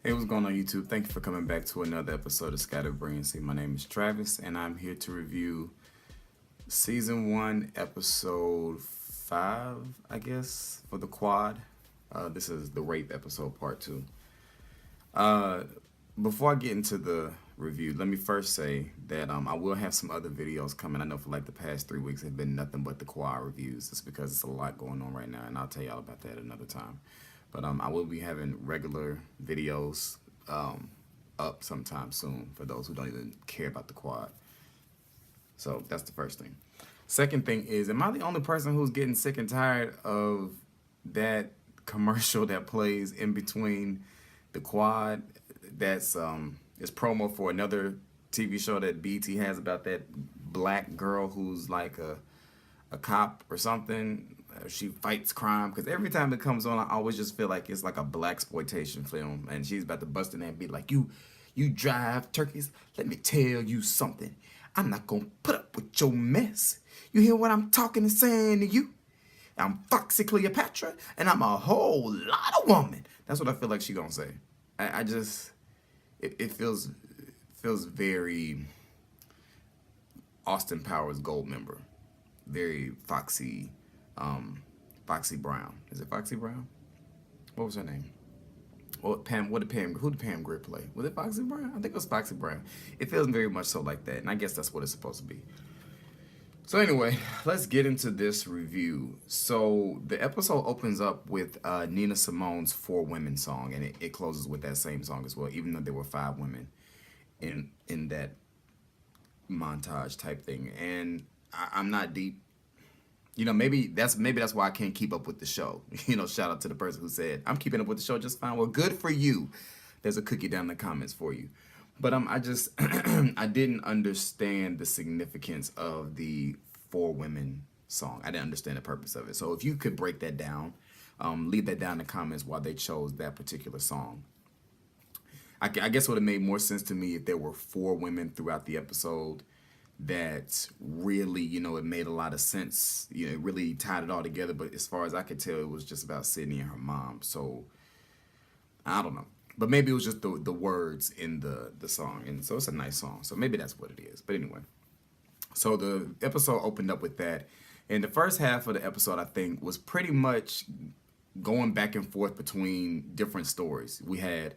Hey, what's going on YouTube? Thank you for coming back to another episode of Scattered Brilliancy. My name is Travis, and I'm here to review Season 1, Episode 5, I guess, for the quad. This is the rape episode, part 2. Before I get into the review, let me first say that I will have some other videos coming. I know for like the past 3 weeks have been nothing but the quad reviews. It's because it's a lot going on right now, and I'll tell y'all about that another time. But I will be having regular videos up sometime soon for those who don't even care about the quad. So that's the first thing. Second thing is, am I the only person who's getting sick and tired of that commercial that plays in between the quad? That's is promo for another TV show that BT has about that black girl who's like a cop or something. She fights crime, because every time it comes on, I always just feel like it's like a blaxploitation film, and she's about to bust in there and be like, you drive turkeys, let me tell you something, I'm not gonna put up with your mess. You hear what I'm talking and saying to you? I'm Foxy Cleopatra, and I'm a whole lot of woman. That's what I feel like she gonna say. I just, it feels very Austin Powers Goldmember, very Foxy Brown. Is it Foxy Brown? What was her name? Who did Pam Grier play? Was it Foxy Brown? I think it was Foxy Brown. It feels very much so like that, and I guess that's what it's supposed to be. So anyway, let's get into this review. So the episode opens up with Nina Simone's "For Women" song, and it closes with that same song as well, even though there were 5 women in that montage type thing. And I'm not deep. You know, maybe that's why I can't keep up with the show. You know, shout out to the person who said, I'm keeping up with the show just fine. Well, good for you. There's a cookie down in the comments for you. But I just, I didn't understand the significance of the "For Women" song. I didn't understand the purpose of it. So if you could break that down, leave that down in the comments why they chose that particular song. I guess it would have made more sense to me if there were 4 women throughout the episode that really, you know, it made a lot of sense. You know, it really tied it all together. But as far as I could tell, it was just about Sydney and her mom. So I don't know. But maybe it was just the words in the song. And so it's a nice song. So maybe that's what it is. But anyway, so the episode opened up with that. And the first half of the episode, I think, was pretty much going back and forth between different stories. We had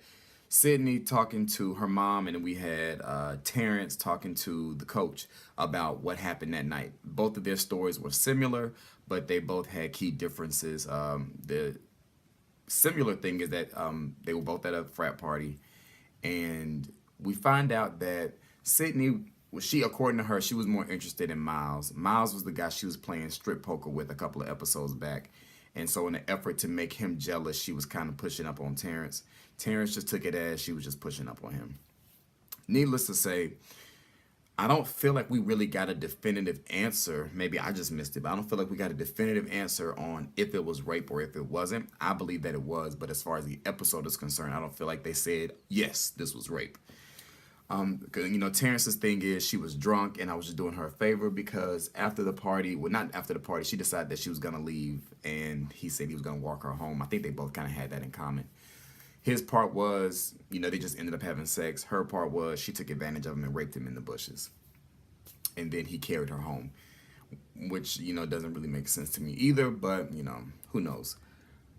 Sydney talking to her mom, and then we had Terrence talking to the coach about what happened that night. Both of their stories were similar, but they both had key differences. The similar thing is that they were both at a frat party, and we find out that Sydney, according to her, she was more interested in Miles. Miles was the guy she was playing strip poker with a couple of episodes back. And so in an effort to make him jealous, she was kind of pushing up on Terrence. Terrence just took it as she was just pushing up on him. Needless to say, I don't feel like we really got a definitive answer. Maybe I just missed it, but I don't feel like we got a definitive answer on if it was rape or if it wasn't. I believe that it was, but as far as the episode is concerned, I don't feel like they said, yes, this was rape. You know, Terrence's thing is she was drunk and I was just doing her a favor because after the party, well, not after the party, she decided that she was going to leave and he said he was going to walk her home. I think they both kind of had that in common. His part was, you know, they just ended up having sex. Her part was she took advantage of him and raped him in the bushes. And then he carried her home, which, you know, doesn't really make sense to me either, but, you know, who knows.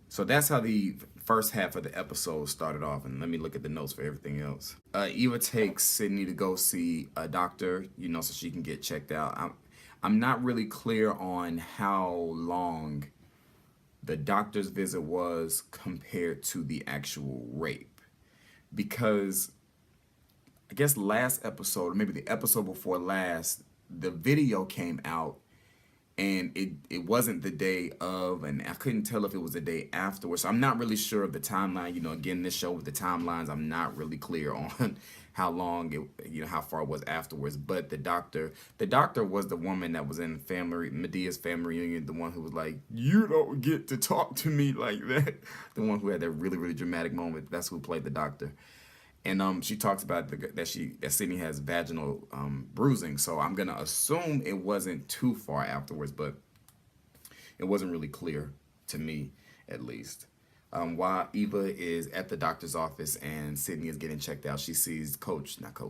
So that's how the first half of the episode started off, and let me look at the notes for everything else. Eva takes Sydney to go see a doctor, you know, so she can get checked out. I'm not really clear on how long the doctor's visit was compared to the actual rape, because I guess last episode, or maybe the episode before last, the video came out and it wasn't the day of, and I couldn't tell if it was the day afterwards. So I'm not really sure of the timeline. You know, again, this show with the timelines, I'm not really clear on how long it, you know, how far it was afterwards. But the doctor was the woman that was in Medea's family reunion, the one who was like, "You don't get to talk to me like that." The one who had that really, really dramatic moment. That's who played the doctor. And she talks about that Sydney has vaginal bruising. So I'm gonna assume it wasn't too far afterwards, but it wasn't really clear to me, at least. While Eva is at the doctor's office and Sydney is getting checked out, she sees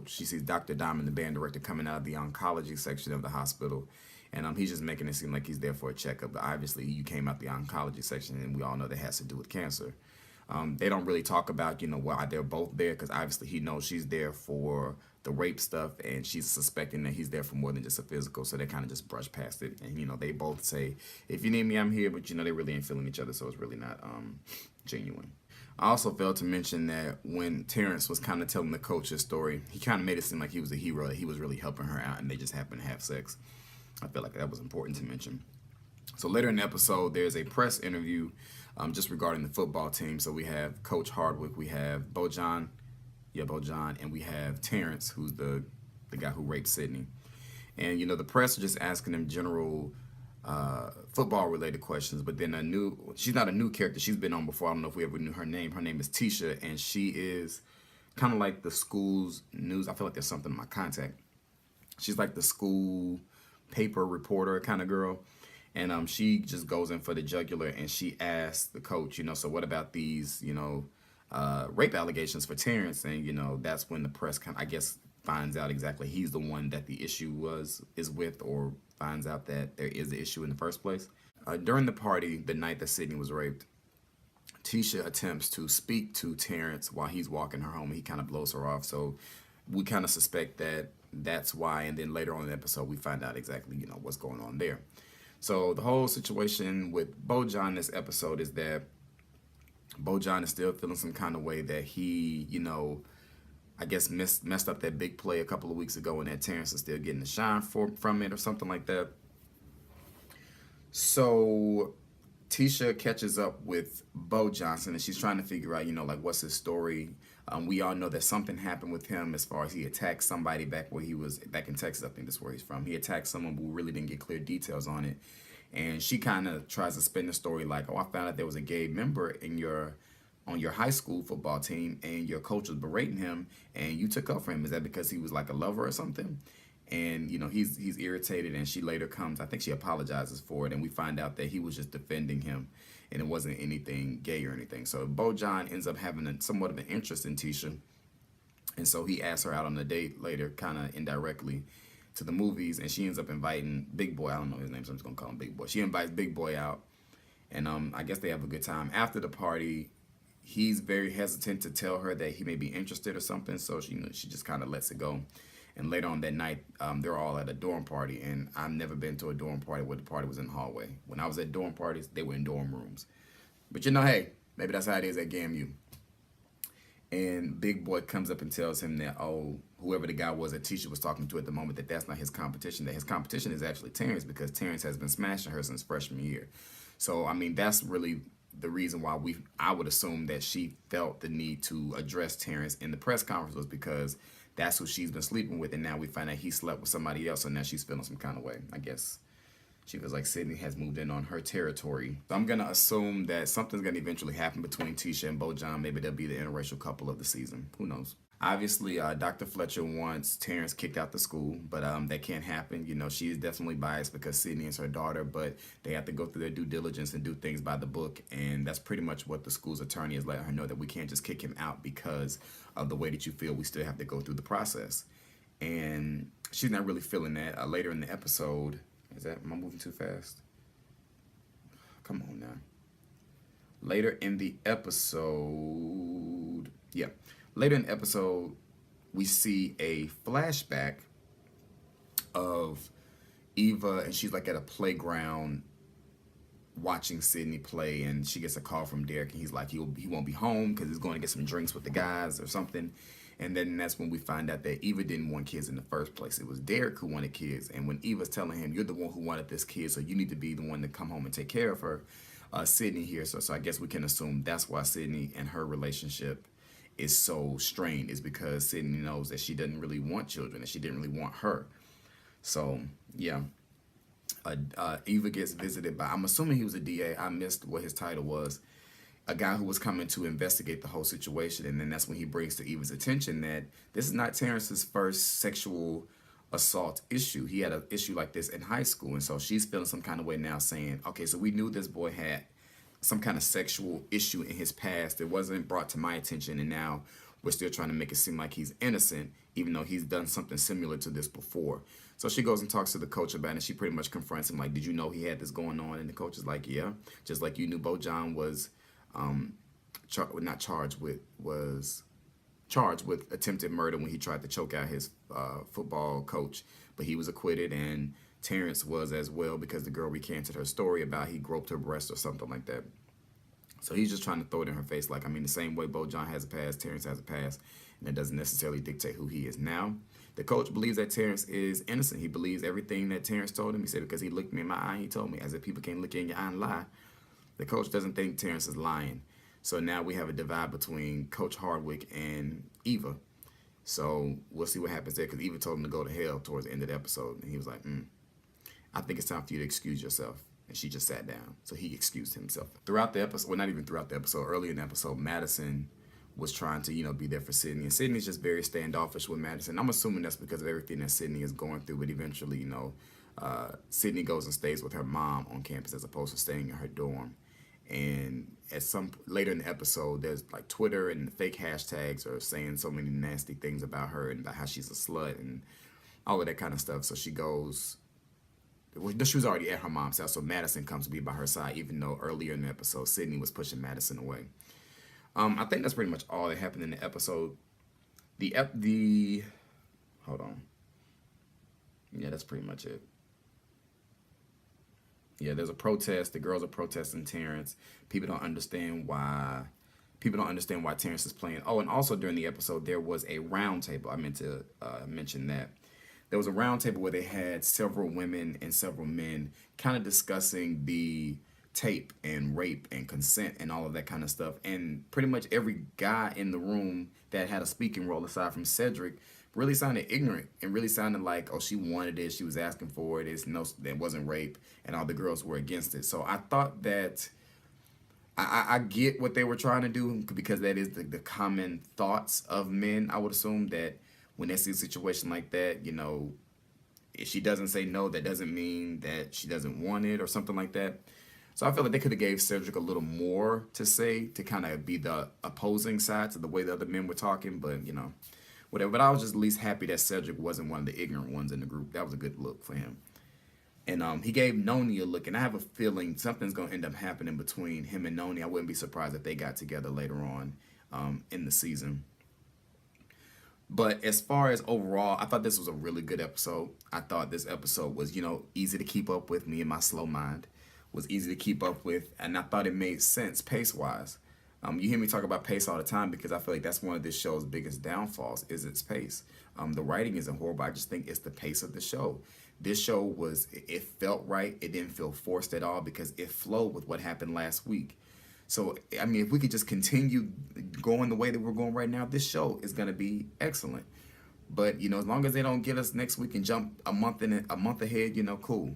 she sees Dr. Diamond, the band director, coming out of the oncology section of the hospital. And he's just making it seem like he's there for a checkup. But obviously, you came out the oncology section, and we all know that has to do with cancer. They don't really talk about, why they're both there, because obviously he knows she's there for the rape stuff, and she's suspecting that he's there for more than just a physical. So they kind of just brush past it, and they both say, "If you need me, I'm here." But they really ain't feeling each other, so it's really not genuine. I also failed to mention that when Terrence was kind of telling the coach his story, he kind of made it seem like he was a hero, that he was really helping her out, and they just happened to have sex. I feel like that was important to mention. So later in the episode, there's a press interview just regarding the football team. So we have Coach Hardwick, we have Bojan, and we have Terrence, who's the guy who raped Sydney. And the press are just asking him general football related questions. But then she's not a new character. She's been on before. I don't know if we ever knew her name. Her name is Tisha, and she is kind of like the school's news. I feel like there's something in my contact. She's like the school paper reporter kind of girl. And she just goes in for the jugular, and she asks the coach, so what about these, rape allegations for Terrence? And, that's when the press I guess, finds out exactly he's the one that the issue is with, or finds out that there is the issue in the first place. During the party, the night that Sydney was raped, Tisha attempts to speak to Terrence while he's walking her home, and he kind of blows her off. So we kind of suspect that that's why. And then later on in the episode, we find out exactly, what's going on there. So the whole situation with Bojan this episode is that Bojan is still feeling some kind of way that he, I guess messed up that big play a couple of weeks ago, and that Terrence is still getting the shine from it or something like that. So Tisha catches up with Bo Johnson, and she's trying to figure out, what's his story. We all know that something happened with him as far as he attacked somebody back in Texas. I think that's where he's from. He attacked someone, but we really didn't get clear details on it. And she kind of tries to spin the story like, "Oh, I found out there was a gay member on your high school football team, and your coach was berating him, and you took up for him. Is that because he was like a lover or something?" And he's irritated, and she later comes. I think she apologizes for it, and we find out that he was just defending him, and it wasn't anything gay or anything. So Bojan ends up having somewhat of an interest in Tisha, and so he asks her out on a date later, kind of indirectly, to the movies, and she ends up inviting Big Boy. I don't know his name, so I'm just gonna call him Big Boy. She invites Big Boy out, and I guess they have a good time. After the party, he's very hesitant to tell her that he may be interested or something, so she just kind of lets it go. And later on that night, they're all at a dorm party, and I've never been to a dorm party where the party was in the hallway. When I was at dorm parties, they were in dorm rooms. But hey, maybe that's how it is at GAMU. And Big Boy comes up and tells him that, whoever the guy was that Tisha was talking to at the moment, that's not his competition, that his competition is actually Terrence, because Terrence has been smashing her since freshman year. So, that's really the reason why I would assume that she felt the need to address Terrence in the press conference, was because that's who she's been sleeping with, and now we find out he slept with somebody else, and now she's feeling some kind of way. I guess she feels like Sydney has moved in on her territory. So I'm going to assume that something's going to eventually happen between Tisha and Bojan. Maybe they'll be the interracial couple of the season. Who knows? Obviously, Dr. Fletcher wants Terrence kicked out the school, but that can't happen. She is definitely biased because Sydney is her daughter, but they have to go through their due diligence and do things by the book, and that's pretty much what the school's attorney is letting her know, that we can't just kick him out because of the way that you feel. We still have to go through the process, and she's not really feeling that. Later in the episode, am I moving too fast? Come on now. Later in the episode, we see a flashback of Eva, and she's like at a playground watching Sydney play, and she gets a call from Derek, and he's like, he won't be home because he's going to get some drinks with the guys or something. And then that's when we find out that Eva didn't want kids in the first place. It was Derek who wanted kids. And when Eva's telling him, "You're the one who wanted this kid, so you need to be the one to come home and take care of her," Sydney here. So I guess we can assume that's why Sydney and her relationship is so strained, is because Sydney knows that she doesn't really want children, that she didn't really want her. So, yeah. Eva gets visited by, I'm assuming he was a DA. I missed what his title was. A guy who was coming to investigate the whole situation. And then that's when he brings to Eva's attention that this is not Terrence's first sexual assault issue. He had an issue like this in high school. And so she's feeling some kind of way now, saying, okay, so we knew this boy had some kind of sexual issue in his past. It wasn't brought to my attention, and now we're still trying to make it seem like he's innocent, even though he's done something similar to this before. So she goes and talks to the coach about it. She pretty much confronts him like, did you know he had this going on? And the coach is like, yeah, just like you knew Bojan was charged with attempted murder when he tried to choke out his football coach, but he was acquitted, and Terrence was as well, because the girl recanted her story about he groped her breast or something like that. So he's just trying to throw it in her face like, I mean, the same way Bojan has a past, Terrence has a past, and it doesn't necessarily dictate who he is now. The coach believes that Terrence is innocent. He believes everything that Terrence told him. He said, because he looked me in my eye, he told me, as if people can't look in your eye and lie. The coach doesn't think Terrence is lying. So now we have a divide between Coach Hardwick and Eva. So we'll see what happens there, because Eva told him to go to hell towards the end of the episode. And he was like, I think it's time for you to excuse yourself. And she just sat down. So he excused himself. Throughout the episode, well, not even throughout the episode, early in the episode, Madison was trying to, be there for Sydney. And Sydney's just very standoffish with Madison. I'm assuming that's because of everything that Sydney is going through. But eventually, Sydney goes and stays with her mom on campus as opposed to staying in her dorm. And at some later in the episode, there's like Twitter and fake hashtags are saying so many nasty things about her and about how she's a slut and all of that kind of stuff. So she goes, she was already at her mom's house, so Madison comes to be by her side, even though earlier in the episode, Sydney was pushing Madison away. I think that's pretty much all that happened in the episode. Hold on. Yeah, that's pretty much it. Yeah, there's a protest. The girls are protesting Terrence. People don't understand why Terrence is playing. Oh, and also during the episode, there was a round table. I meant to mention that. There was a round table where they had several women and several men kind of discussing the tape and rape and consent and all of that kind of stuff. And pretty much every guy in the room that had a speaking role, aside from Cedric, really sounded ignorant and really sounded like, oh, she wanted it, she was asking for it, it wasn't rape, and all the girls were against it. So I thought that I get what they were trying to do, because that is the common thoughts of men. I would assume that when they see a situation like that, if she doesn't say no, that doesn't mean that she doesn't want it or something like that. So I feel like they could have gave Cedric a little more to say, to kind of be the opposing side to the way the other men were talking, but whatever. But I was just at least happy that Cedric wasn't one of the ignorant ones in the group. That was a good look for him. And he gave Noni a look, and I have a feeling something's going to end up happening between him and Noni. I wouldn't be surprised if they got together later on in the season. But as far as overall, I thought this was a really good episode. I thought this episode was, easy to keep up with. Me and my slow mind was easy to keep up with, and I thought it made sense pace-wise. You hear me talk about pace all the time, because I feel like that's one of this show's biggest downfalls, is its pace. The writing isn't horrible. I just think it's the pace of the show. This show it felt right. It didn't feel forced at all, because it flowed with what happened last week. So, I mean, if we could just continue going the way that we're going right now, this show is going to be excellent. But, as long as they don't get us next week and jump a month ahead, cool.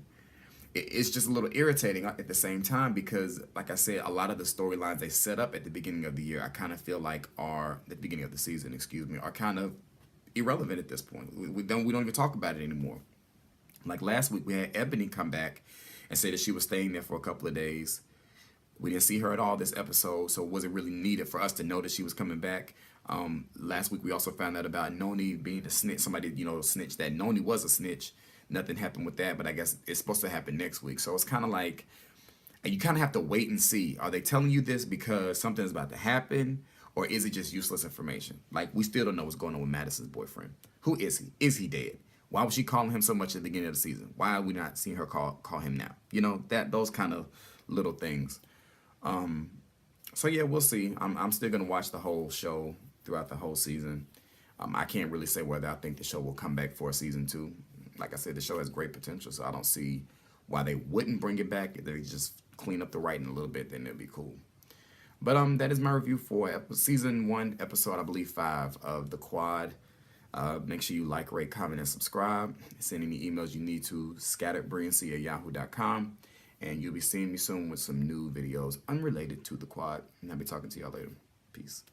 It's just a little irritating at the same time, because, like I said, a lot of the storylines they set up at the beginning of the year, I kind of feel like at the beginning of the season, are kind of irrelevant at this point. We don't even talk about it anymore. Like last week, we had Ebony come back and say that she was staying there for a couple of days. We didn't see her at all this episode, so it wasn't really needed for us to know that she was coming back. Last week, we also found out about Noni being a snitch. Somebody, snitched that Noni was a snitch. Nothing happened with that, but I guess it's supposed to happen next week. So it's kind of like, you kind of have to wait and see. Are they telling you this because something's about to happen, or is it just useless information? Like, we still don't know what's going on with Madison's boyfriend. Who is he? Is he dead? Why was she calling him so much at the beginning of the season? Why are we not seeing her call him now? Those kind of little things. So yeah, we'll see. I'm still gonna watch the whole show throughout the whole season. I can't really say whether I think the show will come back for a season 2. Like I said, the show has great potential, so I don't see why they wouldn't bring it back. If they just clean up the writing a little bit, then it'd be cool. But that is my review for season 1, episode, I believe 5 of The Quad. Make sure you like, rate, comment, and subscribe. Send any emails you need to scatteredbrilliancy@yahoo.com. And you'll be seeing me soon with some new videos unrelated to The Quad. And I'll be talking to y'all later. Peace.